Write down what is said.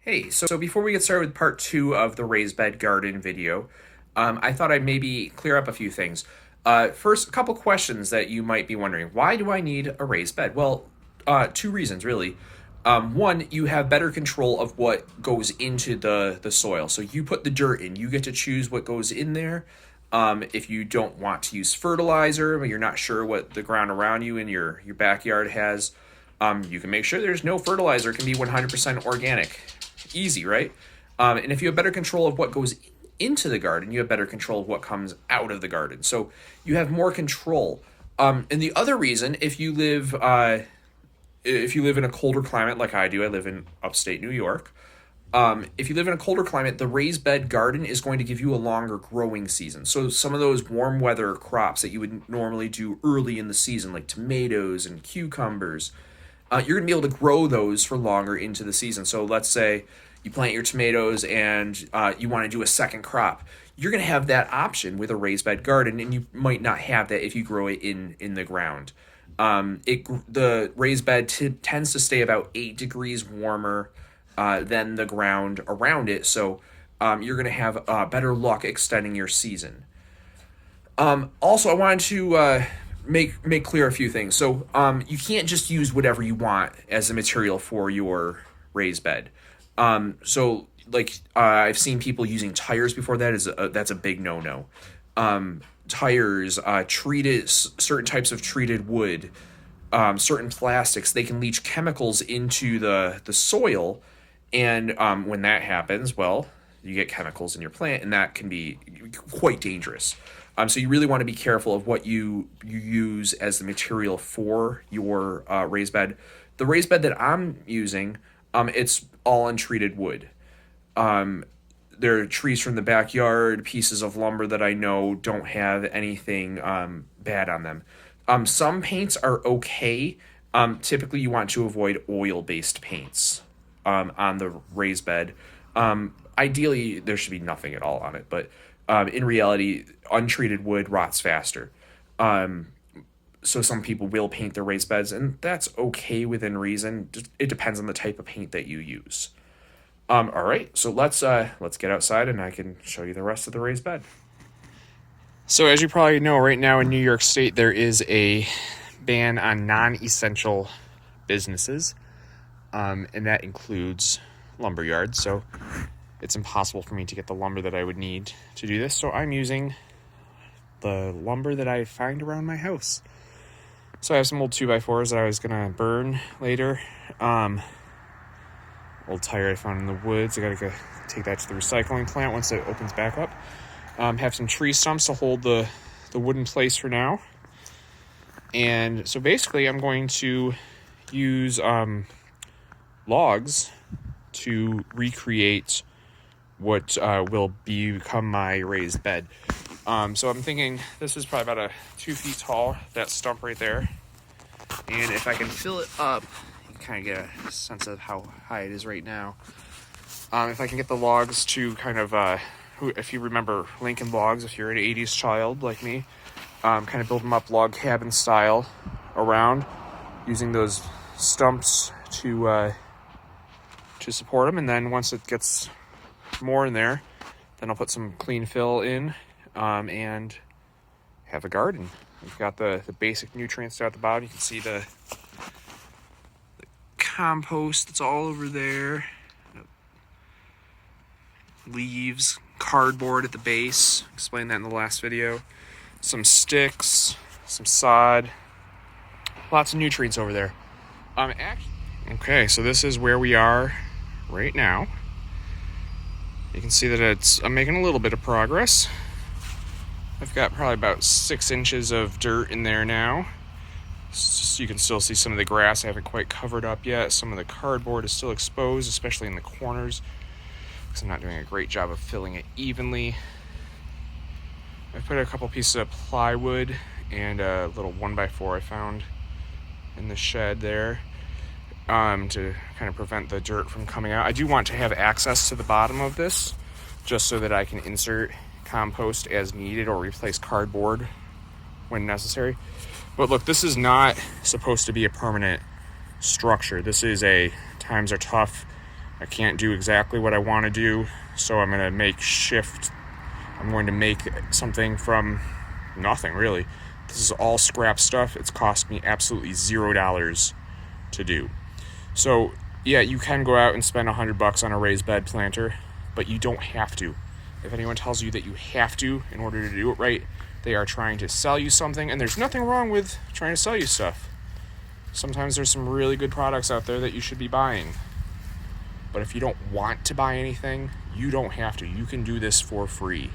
Hey, so before we get started with part two of the raised bed garden video, I thought I'd maybe clear up a few things. First, a couple questions that you might be wondering. Why do I need a raised bed? Well, two reasons really. One, you have better control of what goes into the soil. So you put the dirt in, you get to choose what goes in there. If you don't want to use fertilizer, but you're not sure what the ground around you in your backyard has, you can make sure there's no fertilizer. It can be 100% organic. Easy, right? And if you have better control of what goes into the garden, you have better control of what comes out of the garden. So you have more control. And the other reason, if you live in a colder climate like I do, I live in upstate New York. If you live in a colder climate, the raised bed garden is going to give you a longer growing season. So some of those warm weather crops that you would normally do early in the season, like tomatoes and cucumbers, you're going to be able to grow those for longer into the season. So let's say you plant your tomatoes and you want to do a second crop. You're going to have that option with a raised bed garden, and you might not have that if you grow it in the ground. The raised bed tends to stay about 8 degrees warmer than the ground around it, so you're going to have better luck extending your season. Also, I wanted to make clear a few things. So you can't just use whatever you want as a material for your raised bed. I've seen people using tires before. That's a big no-no. Tires, treated certain types of treated wood, certain plastics, they can leach chemicals into the soil, and when that happens, well, you get chemicals in your plant, and that can be quite dangerous. So you really want to be careful of what you use as the material for your raised bed. The raised bed that I'm using, it's all untreated wood. There are trees from the backyard, pieces of lumber that I know don't have anything bad on them. Some paints are okay. Typically, you want to avoid oil-based paints on the raised bed. Ideally, there should be nothing at all on it, but in reality, untreated wood rots faster. So some people will paint their raised beds, and that's okay within reason. It depends on the type of paint that you use. All right, so let's get outside, and I can show you the rest of the raised bed. So as you probably know, right now in New York State, there is a ban on non-essential businesses, and that includes lumber yards. So it's impossible for me to get the lumber that I would need to do this. So I'm using the lumber that I find around my house. So I have some old 2x4s that I was going to burn later. Old tire I found in the woods. I got to go take that to the recycling plant once it opens back up. Have some tree stumps to hold the wood in place for now. And so basically I'm going to use logs to recreate what will become my raised bed. So I'm thinking this is probably about 2 feet tall, that stump right there. And if I can fill it up, you can kind of get a sense of how high it is right now. If I can get the logs to kind of, if you remember Lincoln logs, if you're an 80s child like me, kind of build them up log cabin style around, using those stumps to support them. And then once it gets more in there, then I'll put some clean fill in and have a garden. We've got the basic nutrients at the bottom. You can see the compost that's all over there. Leaves, cardboard at the base. Explained that in the last video. Some sticks, some sod. Lots of nutrients over there. Okay, so this is where we are right now. You can see that I'm making a little bit of progress. I've got probably about 6 inches of dirt in there now. So you can still see some of the grass I haven't quite covered up yet. Some of the cardboard is still exposed, especially in the corners, because I'm not doing a great job of filling it evenly. I put a couple pieces of plywood and a little 1x4 I found in the shed there to kind of prevent the dirt from coming out. I do want to have access to the bottom of this just so that I can insert compost as needed or replace cardboard when necessary. But look, this is not supposed to be a permanent structure. This is times are tough. I can't do exactly what I want to do, so I'm going to make something from nothing, really. This is all scrap stuff. It's cost me absolutely $0 to do. So, yeah, you can go out and spend $100 on a raised bed planter, but you don't have to. If anyone tells you that you have to in order to do it right, they are trying to sell you something, and there's nothing wrong with trying to sell you stuff. Sometimes there's some really good products out there that you should be buying. But if you don't want to buy anything, you don't have to. You can do this for free.